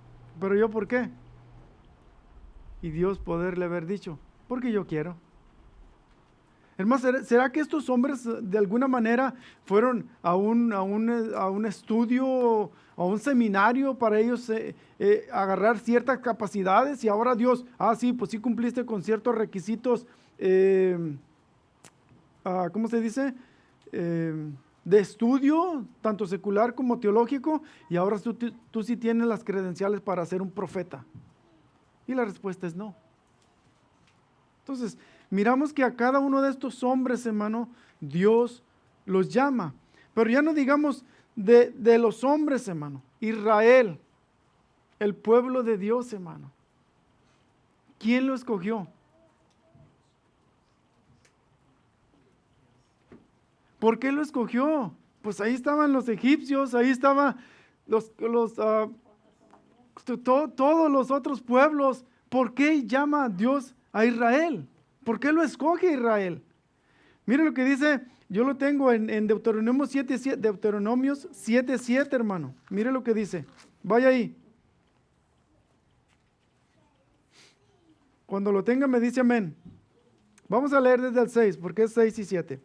pero yo ¿por qué? Y Dios poderle haber dicho, porque yo quiero. Hermano, ¿será que estos hombres de alguna manera fueron a un estudio, a un seminario para ellos agarrar ciertas capacidades? Y ahora Dios, sí, pues sí cumpliste con ciertos requisitos, ¿cómo se dice? De estudio, tanto secular como teológico, y ahora tú sí tienes las credenciales para ser un profeta. Y la respuesta es no. Entonces, miramos que a cada uno de estos hombres, hermano, Dios los llama. Pero ya no digamos de los hombres, hermano. Israel, el pueblo de Dios, hermano. ¿Quién lo escogió? ¿Por qué lo escogió? Pues ahí estaban los egipcios, ahí estaban todos los otros pueblos. ¿Por qué llama a Dios a Israel? ¿Por qué lo escoge a Israel? Mire lo que dice, yo lo tengo en Deuteronomio 7:7, Deuteronomios 7:7, hermano. Mire lo que dice. Vaya ahí. Cuando lo tenga me dice amén. Vamos a leer desde el 6, porque es 6 y 7.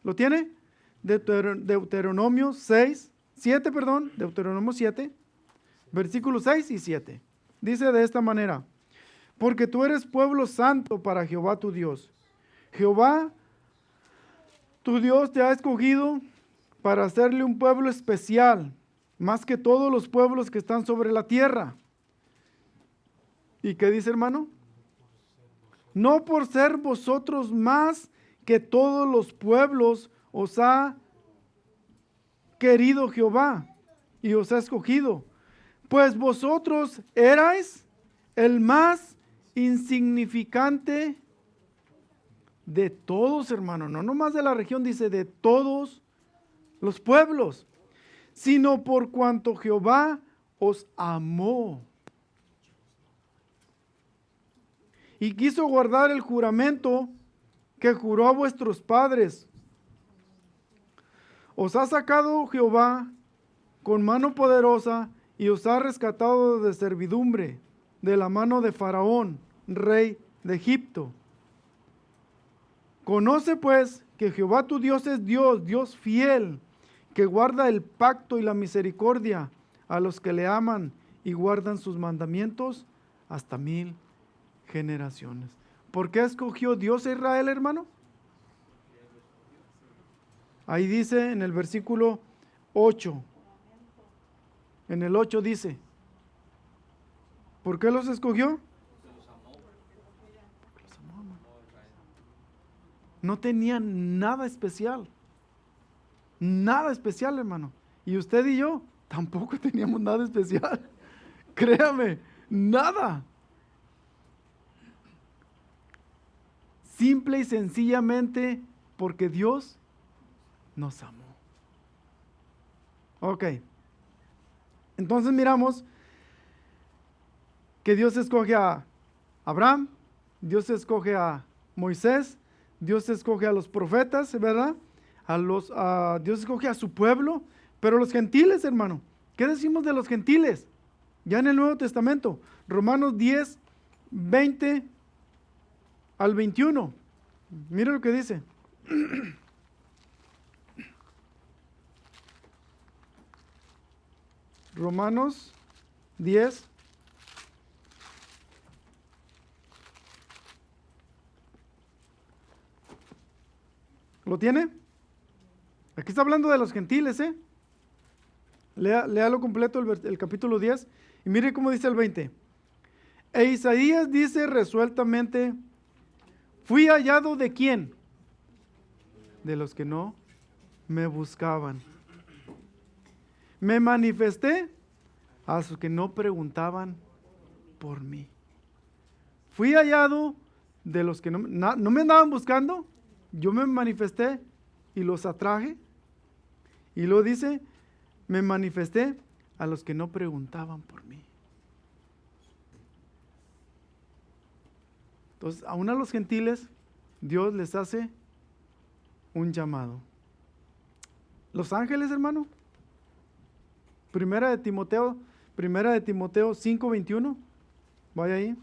¿Lo tiene? Deuteronomio 7, Deuteronomio 7, versículos 6 y 7. Dice de esta manera: porque tú eres pueblo santo para Jehová tu Dios. Jehová, tu Dios, te ha escogido para hacerle un pueblo especial, más que todos los pueblos que están sobre la tierra. ¿Y qué dice, hermano? No por ser vosotros más que todos los pueblos os ha querido Jehová y os ha escogido, pues vosotros erais el más insignificante de todos, hermano, no nomás de la región, dice de todos los pueblos, sino por cuanto Jehová os amó y quiso guardar el juramento que juró a vuestros padres. Os ha sacado Jehová con mano poderosa y os ha rescatado de servidumbre, de la mano de Faraón, rey de Egipto. Conoce pues que Jehová tu Dios es Dios, Dios fiel, que guarda el pacto y la misericordia a los que le aman y guardan sus mandamientos hasta 1000 generaciones. ¿Por qué escogió Dios a Israel, hermano? Ahí dice en el versículo 8. En el 8 dice, ¿por qué los escogió? Porque los amó, hermano. No tenían nada especial. Nada especial, hermano. Y usted y yo tampoco teníamos nada especial. Créame, nada. Simple y sencillamente porque Dios nos amó. Ok. Entonces miramos que Dios escoge a Abraham, Dios escoge a Moisés, Dios escoge a los profetas, ¿verdad? Dios escoge a su pueblo, pero los gentiles, hermano, ¿qué decimos de los gentiles? Ya en el Nuevo Testamento, Romanos 10, 20 al 21. Mira lo que dice. Romanos 10. ¿Lo tiene? Aquí está hablando de los gentiles, ¿eh? Léalo completo el capítulo 10 y mire cómo dice el 20. E Isaías dice resueltamente, fui hallado ¿de quién? De los que no me buscaban. Me manifesté a los que no preguntaban por mí. Fui hallado de los que no me andaban buscando. Yo me manifesté y los atraje. Y luego dice, me manifesté a los que no preguntaban por mí. Entonces, aún a los gentiles, Dios les hace un llamado. Los ángeles, hermano. Primera de Timoteo 5:21. Vaya ahí.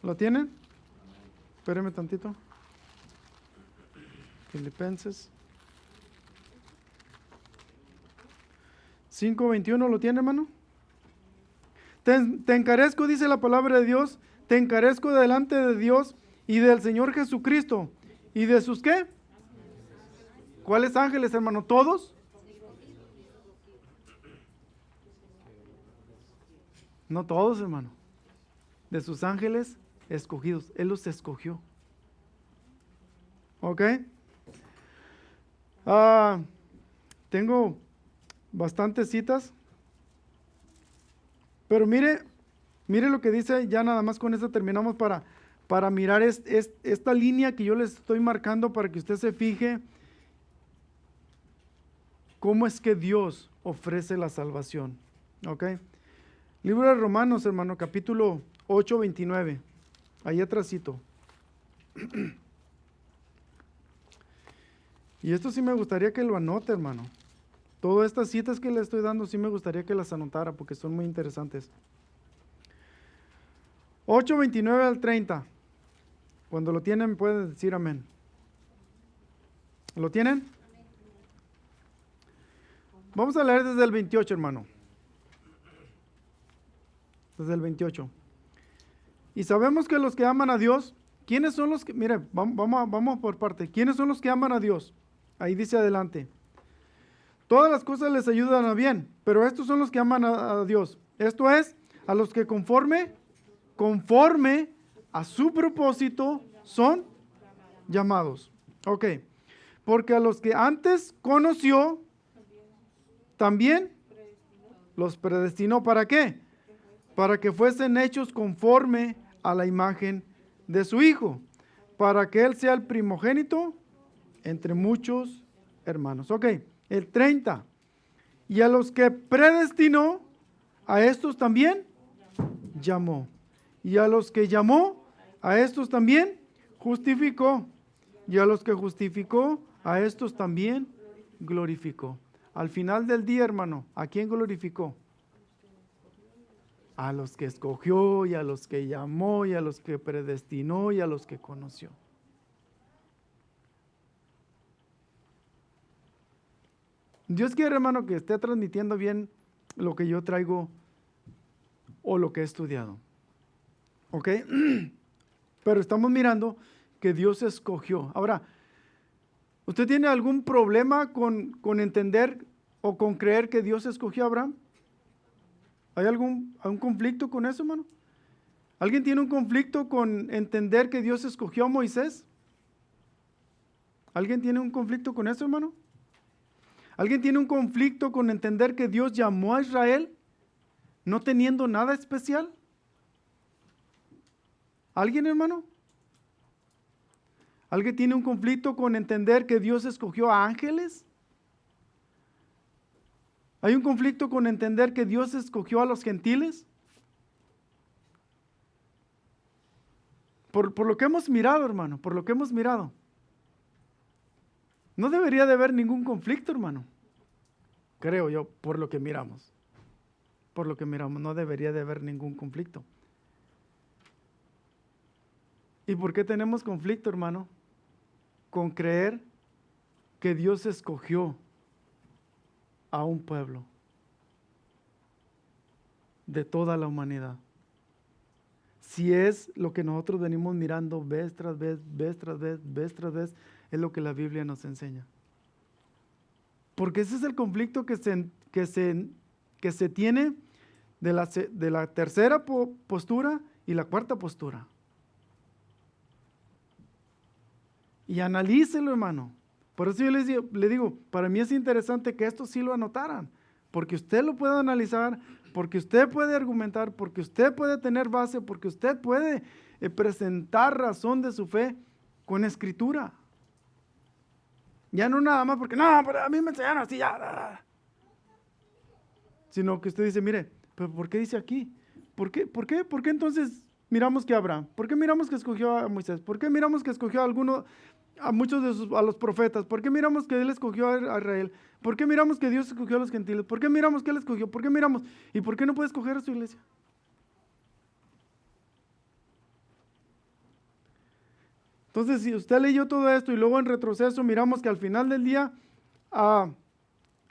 ¿Lo tienen? Espérenme tantito. Filipenses 5:21, ¿lo tiene, hermano? Te encarezco, dice la palabra de Dios, te encarezco delante de Dios y del Señor Jesucristo. ¿Y de sus qué? ¿Cuáles ángeles, hermano? ¿Todos? No todos, hermano. De sus ángeles escogidos. Él los escogió. ¿Ok? Ah, tengo bastantes citas, pero mire lo que dice, ya nada más con esto terminamos para mirar esta línea que yo les estoy marcando para que usted se fije cómo es que Dios ofrece la salvación. ¿Ok? Libro de Romanos, hermano, capítulo 8, 29. Ahí atrásito. Y esto sí me gustaría que lo anote, hermano. Todas estas citas que le estoy dando sí me gustaría que las anotara porque son muy interesantes. 8, 29 al 30. Cuando lo tienen pueden decir amén. ¿Lo tienen? Vamos a leer desde el 28, hermano. Desde el 28. Y sabemos que los que aman a Dios, ¿quiénes son los que, mire, vamos por parte, ¿quiénes son los que aman a Dios? Ahí dice adelante. Todas las cosas les ayudan a bien, pero estos son los que aman a Dios. Esto es, a los que conforme a su propósito son llamados. Ok, porque a los que antes conoció, también los predestinó. ¿Para qué? Para que fuesen hechos conforme a la imagen de su Hijo, para que Él sea el primogénito entre muchos hermanos. Ok, el 30. Y a los que predestinó, a estos también llamó. Y a los que llamó, a estos también justificó. Y a los que justificó, a estos también glorificó. Al final del día, hermano, ¿a quién glorificó? A los que escogió y a los que llamó y a los que predestinó y a los que conoció. Dios quiere, hermano, que esté transmitiendo bien lo que yo traigo o lo que he estudiado. ¿Ok? Pero estamos mirando que Dios escogió. Ahora, ¿usted tiene algún problema con entender o con creer que Dios escogió a Abraham? ¿Hay algún conflicto con eso, hermano? ¿Alguien tiene un conflicto con entender que Dios escogió a Moisés? ¿Alguien tiene un conflicto con eso, hermano? ¿Alguien tiene un conflicto con entender que Dios llamó a Israel no teniendo nada especial? ¿Alguien, hermano? ¿Alguien tiene un conflicto con entender que Dios escogió a ángeles? ¿Hay un conflicto con entender que Dios escogió a los gentiles? Por lo que hemos mirado, hermano, por lo que hemos mirado. No debería de haber ningún conflicto, hermano. Creo yo, por lo que miramos. Por lo que miramos, no debería de haber ningún conflicto. ¿Y por qué tenemos conflicto, hermano? Con creer que Dios escogió a un pueblo de toda la humanidad. Si es lo que nosotros venimos mirando vez tras vez, vez tras vez, vez tras vez, es lo que la Biblia nos enseña. Porque ese es el conflicto que se tiene de la tercera postura y la cuarta postura. Y analícelo, hermano. Por eso yo le digo, para mí es interesante que esto sí lo anotaran, porque usted lo puede analizar, porque usted puede argumentar, porque usted puede tener base, porque usted puede presentar razón de su fe con escritura. Ya no nada más porque, no, pero a mí me enseñaron así, ya. Sino que usted dice, mire, pero ¿por qué dice aquí? ¿Por qué entonces miramos que Abraham? ¿Por qué miramos que escogió a Moisés? ¿Por qué miramos que escogió a muchos a los profetas? ¿Por qué miramos que él escogió a Israel? ¿Por qué miramos que Dios escogió a los gentiles? ¿Por qué miramos que él escogió? ¿Por qué miramos? ¿Y por qué no puede escoger a su iglesia? Entonces, si usted leyó todo esto y luego en retroceso miramos que al final del día a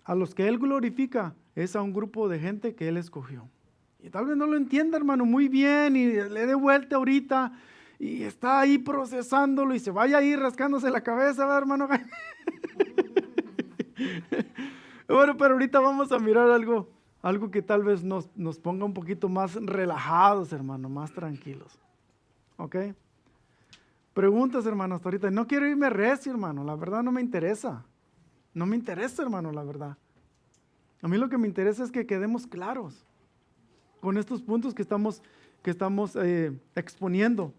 los que él glorifica es a un grupo de gente que él escogió. Y tal vez no lo entienda, hermano, muy bien y le dé vuelta ahorita y está ahí procesándolo y se vaya ahí rascándose la cabeza, ¿verdad, hermano? Bueno, pero ahorita vamos a mirar algo que tal vez nos ponga un poquito más relajados, hermano, más tranquilos. ¿Ok? Preguntas, hermano, hasta ahorita. No quiero irme recio, hermano, la verdad no me interesa. No me interesa, hermano, la verdad. A mí lo que me interesa es que quedemos claros con estos puntos que estamos exponiendo.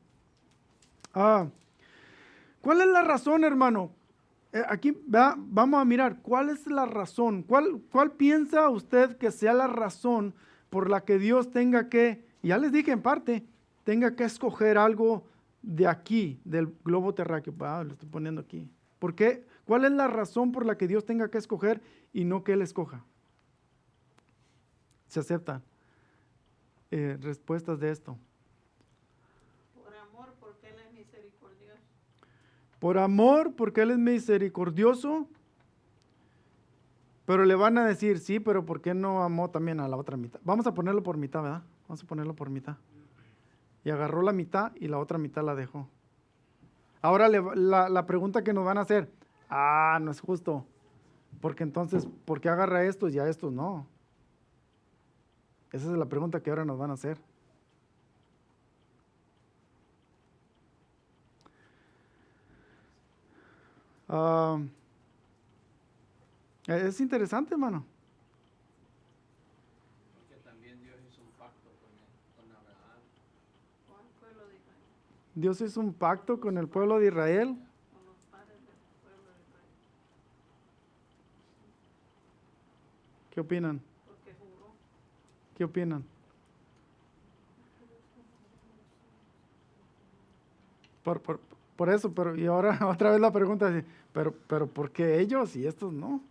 ¿Cuál es la razón, hermano? Aquí vamos a mirar, ¿cuál es la razón? ¿Cuál piensa usted que sea la razón por la que Dios tenga que, ya les dije en parte, tenga que escoger algo de aquí, del globo terráqueo? Lo estoy poniendo aquí. ¿Por qué? ¿Cuál es la razón por la que Dios tenga que escoger y no que Él escoja? ¿Se aceptan respuestas de esto? Por amor, porque Él es misericordioso. Por amor, porque Él es misericordioso. Pero le van a decir, sí, pero ¿por qué no amó también a la otra mitad? Vamos a ponerlo por mitad, ¿verdad? Vamos a ponerlo por mitad. Y agarró la mitad y la otra mitad la dejó. Ahora la pregunta que nos van a hacer, no es justo. Porque entonces, ¿por qué agarra estos y a estos no? Esa es la pregunta que ahora nos van a hacer. Es interesante, hermano. Porque también Dios hizo un pacto con Abraham. Con el pueblo de Israel. Dios hizo un pacto con el pueblo de Israel. Con los padres del pueblo de Israel. ¿Qué opinan? Porque juró. ¿Qué opinan? Por eso, pero y ahora otra vez la pregunta es, pero ¿por qué ellos y estos no?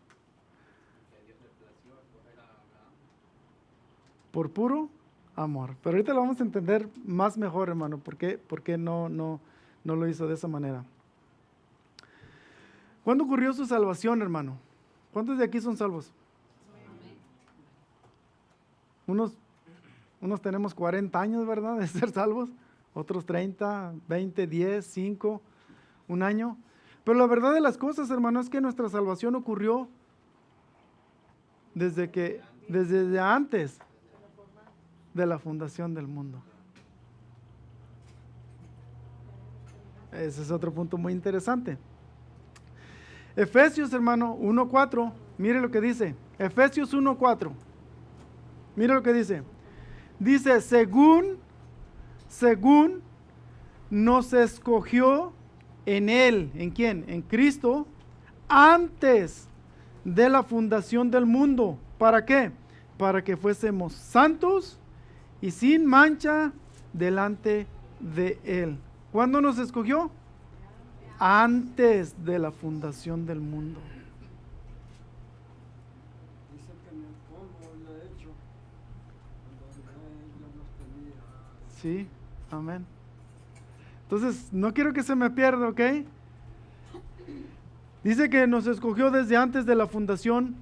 Que a Dios le plació escoger a Abraham. Por puro amor. Pero ahorita lo vamos a entender más mejor, hermano, por qué no lo hizo de esa manera. ¿Cuándo ocurrió su salvación, hermano? ¿Cuántos de aquí son salvos? Unos tenemos 40 años, ¿verdad?, de ser salvos. Otros 30, 20, 10, 5, un año. Pero la verdad de las cosas, hermano, es que nuestra salvación ocurrió desde antes de la fundación del mundo. Ese es otro punto muy interesante. Efesios, hermano, 1:4, mire lo que dice. Efesios 1:4. Mire lo que dice. Dice, según nos escogió en Él. ¿En quién? En Cristo. Antes de la fundación del mundo. ¿Para qué? Para que fuésemos santos y sin mancha delante de Él. ¿Cuándo nos escogió? Antes de la fundación del mundo. Dice que en el polvo lo he hecho, cuando ya nos tenía. Sí, amén. Entonces, no quiero que se me pierda, ¿ok? Dice que nos escogió desde antes de la fundación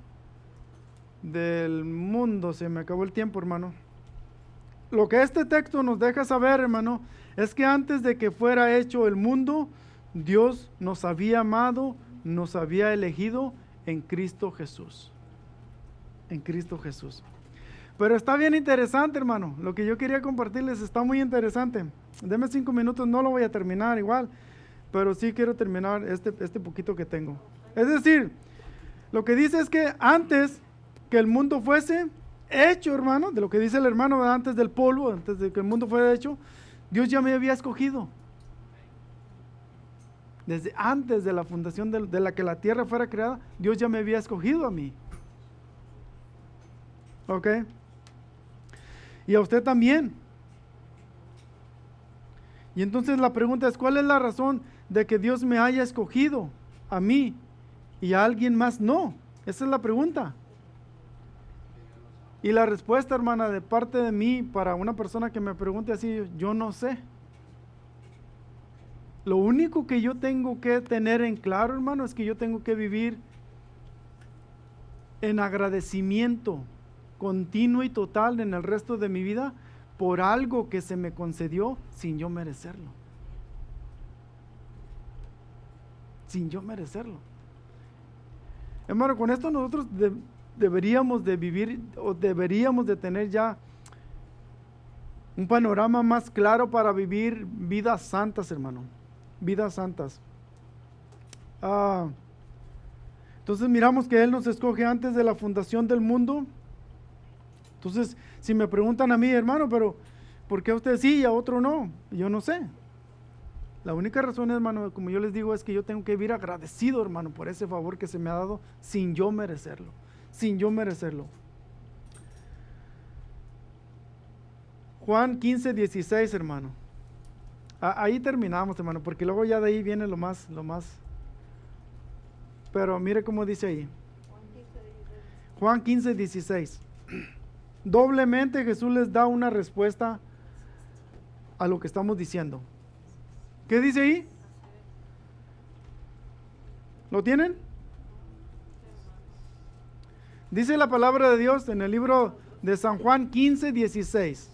del mundo. Se me acabó el tiempo, hermano. Lo que este texto nos deja saber, hermano, es que antes de que fuera hecho el mundo, Dios nos había amado, nos había elegido en Cristo Jesús. En Cristo Jesús. Pero está bien interesante, hermano. Lo que yo quería compartirles está muy interesante. Deme 5 minutos, no lo voy a terminar igual, pero sí quiero terminar este poquito que tengo. Es decir, lo que dice es que antes que el mundo fuese hecho, hermano, de lo que dice el hermano, antes del polvo, antes de que el mundo fuera hecho, Dios ya me había escogido. Desde antes de la fundación de la que la tierra fuera creada, Dios ya me había escogido a mí. ¿Ok? Y a usted también. Y entonces la pregunta es, ¿cuál es la razón de que Dios me haya escogido a mí y a alguien más no? Esa es la pregunta. Y la respuesta, hermana, de parte de mí, para una persona que me pregunte así, yo no sé. Lo único que yo tengo que tener en claro, hermano, es que yo tengo que vivir en agradecimiento continuo y total en el resto de mi vida por algo que se me concedió sin yo merecerlo. Sin yo merecerlo. Hermano, con esto nosotros deberíamos de vivir o deberíamos de tener ya un panorama más claro para vivir vidas santas, hermano. Vidas santas. Entonces miramos que Él nos escoge antes de la fundación del mundo. Entonces, si me preguntan a mí, hermano, pero ¿por qué a usted sí y a otro no? Yo no sé. La única razón, hermano, como yo les digo, es que yo tengo que vivir agradecido, hermano, por ese favor que se me ha dado sin yo merecerlo. Sin yo merecerlo. Juan 15:16, hermano. Ahí terminamos, hermano, porque luego ya de ahí viene lo más. Pero mire cómo dice ahí. Juan 15:16. Doblemente Jesús les da una respuesta a lo que estamos diciendo. ¿Qué dice ahí? ¿Lo tienen? Dice la palabra de Dios en el libro de San Juan 15:16.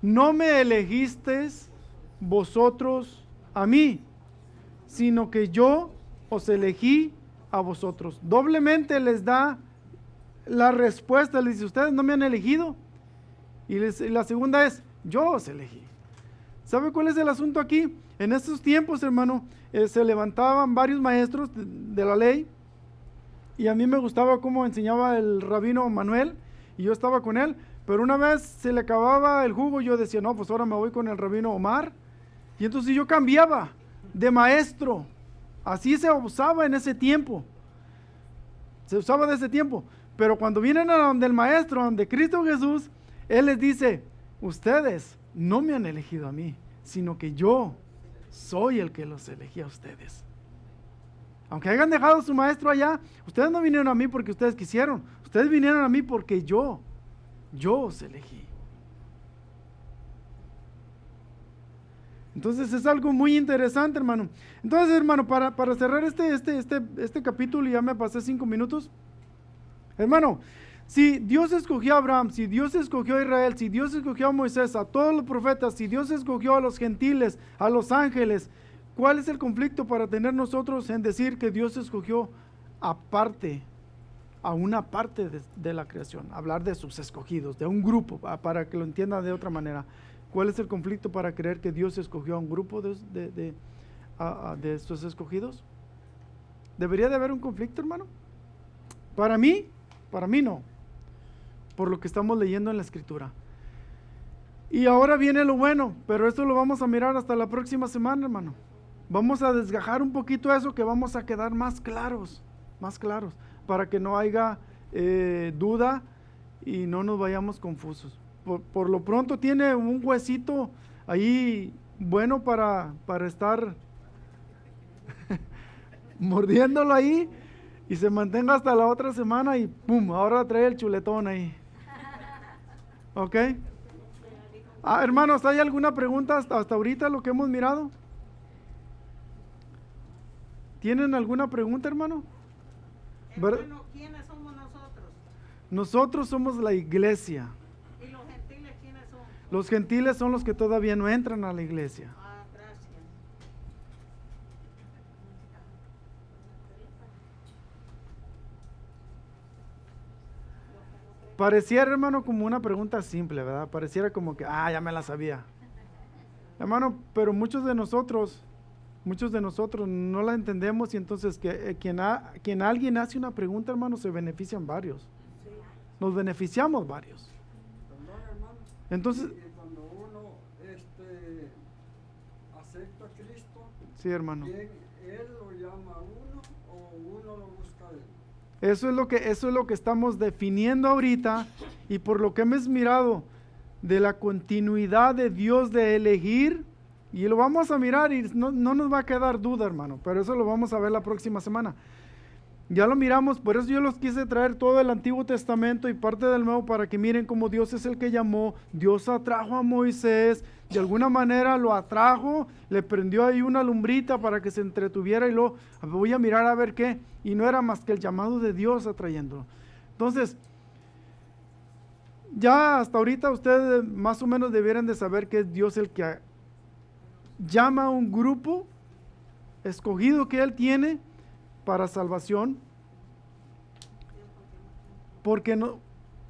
No me elegisteis vosotros a mí, sino que yo os elegí a vosotros. Doblemente les da la respuesta, les dice, ustedes no me han elegido. Y la segunda es, yo os elegí. ¿Sabe cuál es el asunto aquí? En estos tiempos, hermano, se levantaban varios maestros de la ley, y a mí me gustaba cómo enseñaba el rabino Manuel, y yo estaba con él, pero una vez se le acababa el jugo, yo decía, no, pues ahora me voy con el rabino Omar, y entonces yo cambiaba de maestro. Así se usaba en ese tiempo. Se usaba de ese tiempo. Pero cuando vienen a donde el maestro, a donde Cristo Jesús, Él les dice, ustedes no me han elegido a mí, sino que yo soy el que los elegí a ustedes. Aunque hayan dejado a su maestro allá, ustedes no vinieron a mí porque ustedes quisieron. Ustedes vinieron a mí porque yo os elegí. Entonces es algo muy interesante, hermano. Entonces, hermano, para cerrar este capítulo, ya me pasé 5 minutos. Hermano, si Dios escogió a Abraham, si Dios escogió a Israel, si Dios escogió a Moisés, a todos los profetas, si Dios escogió a los gentiles, a los ángeles, ¿cuál es el conflicto para tener nosotros en decir que Dios escogió aparte, a una parte de la creación? Hablar de sus escogidos, de un grupo, para que lo entiendan de otra manera. ¿Cuál es el conflicto para creer que Dios escogió a un grupo de estos escogidos? ¿Debería de haber un conflicto, hermano? Para mí no, por lo que estamos leyendo en la Escritura. Y ahora viene lo bueno, pero esto lo vamos a mirar hasta la próxima semana, hermano. Vamos a desgajar un poquito eso, que vamos a quedar más claros, para que no haya duda y no nos vayamos confusos. Por lo pronto tiene un huesito ahí bueno para estar mordiéndolo ahí y se mantenga hasta la otra semana y ¡pum! Ahora trae el chuletón ahí. ¿Ok? Hermanos, ¿hay alguna pregunta hasta ahorita lo que hemos mirado? ¿Tienen alguna pregunta, hermano? Hermano, ¿quiénes somos nosotros? Nosotros somos la iglesia. ¿Y los gentiles quiénes son? Los gentiles son los que todavía no entran a la iglesia. Gracias. Pareciera, hermano, como una pregunta simple, ¿verdad? Pareciera como que, ya me la sabía. Hermano, pero muchos de nosotros no la entendemos, y entonces quien alguien hace una pregunta, hermano, se benefician varios. Nos beneficiamos varios. Perdón, hermano. Entonces, Y cuando uno acepta a Cristo, sí, hermano. ¿quién, él lo llama a uno o uno lo busca a él? Eso es lo que estamos definiendo ahorita, y por lo que hemos mirado de la continuidad de Dios de elegir, y lo vamos a mirar y no nos va a quedar duda, hermano, pero eso lo vamos a ver la próxima semana. Ya lo miramos, por eso yo los quise traer todo el Antiguo Testamento y parte del Nuevo, para que miren cómo Dios es el que llamó. Dios atrajo a Moisés, de alguna manera lo atrajo, le prendió ahí una lumbrita para que se entretuviera, y luego voy a mirar a ver qué, y no era más que el llamado de Dios atrayendo. Entonces, ya hasta ahorita ustedes más o menos debieran de saber que es Dios el que llama a un grupo escogido que Él tiene para salvación. Porque no,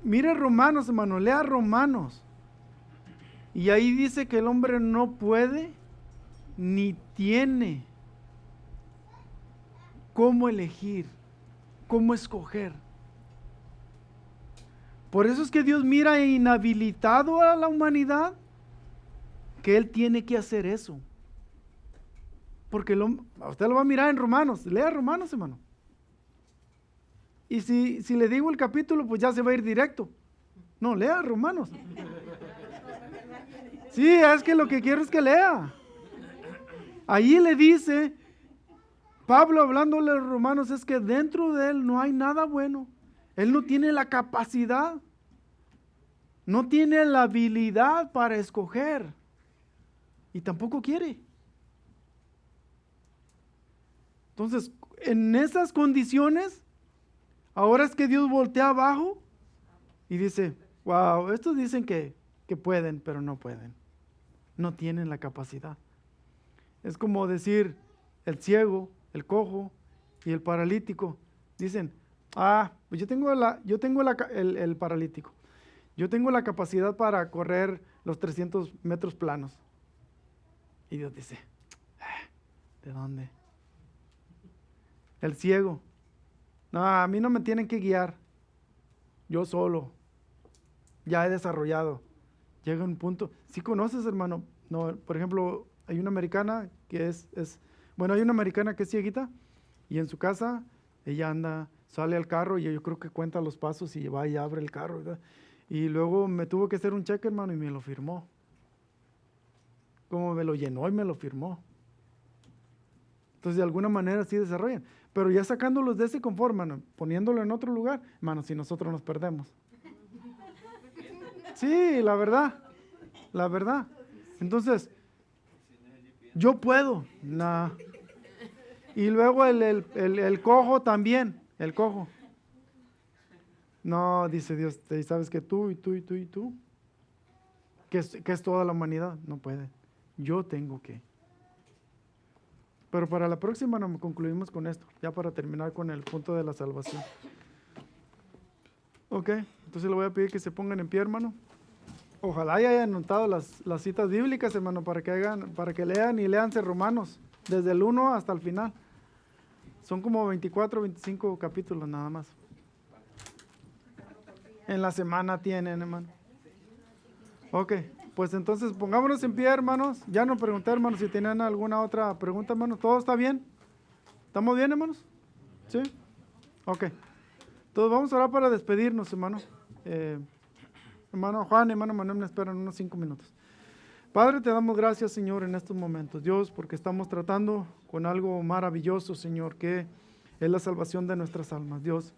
mire Romanos, hermano, lea Romanos, y ahí dice que el hombre no puede ni tiene cómo elegir. cómo escoger. Por eso es que Dios mira inhabilitado a la humanidad, que Él tiene que hacer eso. Porque usted lo va a mirar en Romanos. Lea Romanos, hermano. Y si le digo el capítulo, pues ya se va a ir directo. No, lea Romanos. Sí, es que lo que quiero es que lea. Ahí le dice, Pablo hablándole a los romanos, es que dentro de él no hay nada bueno. Él no tiene la capacidad, no tiene la habilidad para escoger. Y tampoco quiere. Entonces, en esas condiciones, ahora es que Dios voltea abajo y dice, wow, estos dicen que pueden, pero no pueden. No tienen la capacidad. Es como decir, el ciego, el cojo y el paralítico. Dicen, pues yo tengo el paralítico. Yo tengo la capacidad para correr los 300 metros planos. Y Dios dice, ¿de dónde? El ciego, no, a mí no me tienen que guiar, yo solo, ya he desarrollado. Llega un punto, si conoces, hermano, no, por ejemplo, hay una americana que hay una americana que es cieguita y en su casa ella sale al carro y yo creo que cuenta los pasos y va y abre el carro, ¿verdad? Y luego me tuvo que hacer un cheque, hermano, y me lo firmó. Como me lo llenó y me lo firmó. Entonces, de alguna manera sí desarrollan. Pero ya sacándolos de ese confort, hermano, poniéndolo en otro lugar, hermano, si nosotros nos perdemos. Sí, la verdad. Entonces, yo puedo. Nah. Y luego el cojo también, el cojo. No, dice Dios, ¿sabes que tú y tú y tú y tú? Que es toda la humanidad, no puede. Yo tengo que. Pero para la próxima nos concluimos con esto, ya para terminar con el punto de la salvación. Ok, entonces le voy a pedir que se pongan en pie, hermano. Ojalá ya hayan anotado las citas bíblicas, hermano, para que lean y leanse Romanos, desde el 1 hasta el final. Son como 24, 25 capítulos nada más. En la semana tienen, hermano. Ok. Pues entonces pongámonos en pie, hermanos. Ya no pregunté, hermanos, si tenían alguna otra pregunta, hermanos. ¿Todo está bien? ¿Estamos bien, hermanos? ¿Sí? Ok. Entonces vamos a orar para despedirnos, hermano. Hermano Juan, hermano Manuel, me esperan unos 5 minutos. Padre, te damos gracias, Señor, en estos momentos. Dios, porque estamos tratando con algo maravilloso, Señor, que es la salvación de nuestras almas. Dios,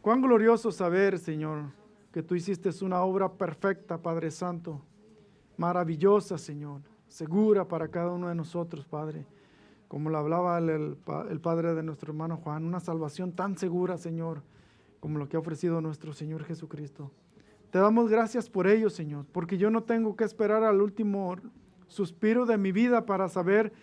cuán glorioso saber, Señor, que tú hiciste una obra perfecta, Padre Santo, maravillosa, Señor, segura para cada uno de nosotros, Padre, como lo hablaba el Padre de nuestro hermano Juan, una salvación tan segura, Señor, como lo que ha ofrecido nuestro Señor Jesucristo. Te damos gracias por ello, Señor, porque yo no tengo que esperar al último suspiro de mi vida para saber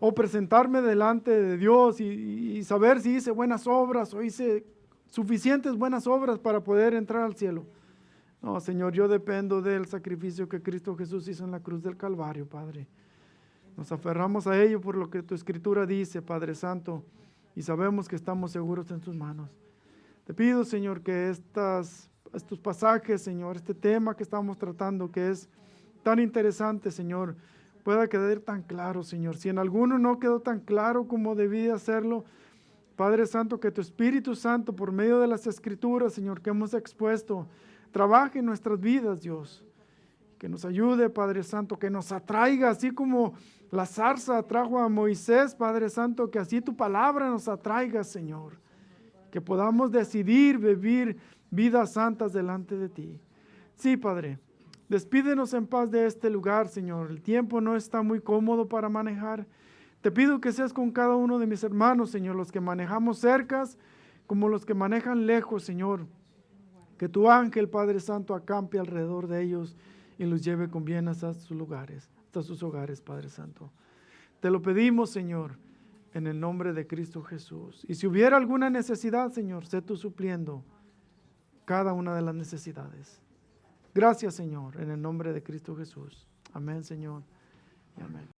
o presentarme delante de Dios y saber si hice buenas obras o hice suficientes buenas obras para poder entrar al cielo. No, Señor, yo dependo del sacrificio que Cristo Jesús hizo en la cruz del Calvario, Padre. Nos aferramos a ello por lo que tu Escritura dice, Padre Santo, y sabemos que estamos seguros en tus manos. Te pido, Señor, que estos pasajes, Señor, este tema que estamos tratando, que es tan interesante, Señor, pueda quedar tan claro, Señor. Si en alguno no quedó tan claro como debía hacerlo, Padre Santo, que tu Espíritu Santo, por medio de las Escrituras, Señor, que hemos expuesto, trabaje en nuestras vidas, Dios. Que nos ayude, Padre Santo, que nos atraiga, así como la zarza atrajo a Moisés, Padre Santo, que así tu palabra nos atraiga, Señor. Que podamos decidir vivir vidas santas delante de ti. Sí, Padre, despídenos en paz de este lugar, Señor. El tiempo no está muy cómodo para manejar. Te pido que seas con cada uno de mis hermanos, Señor, los que manejamos cercas, como los que manejan lejos, Señor. Que tu ángel, Padre Santo, acampe alrededor de ellos y los lleve con bien hasta sus hogares, Padre Santo. Te lo pedimos, Señor, en el nombre de Cristo Jesús. Y si hubiera alguna necesidad, Señor, sé tú supliendo cada una de las necesidades. Gracias, Señor, en el nombre de Cristo Jesús. Amén, Señor. Y amén.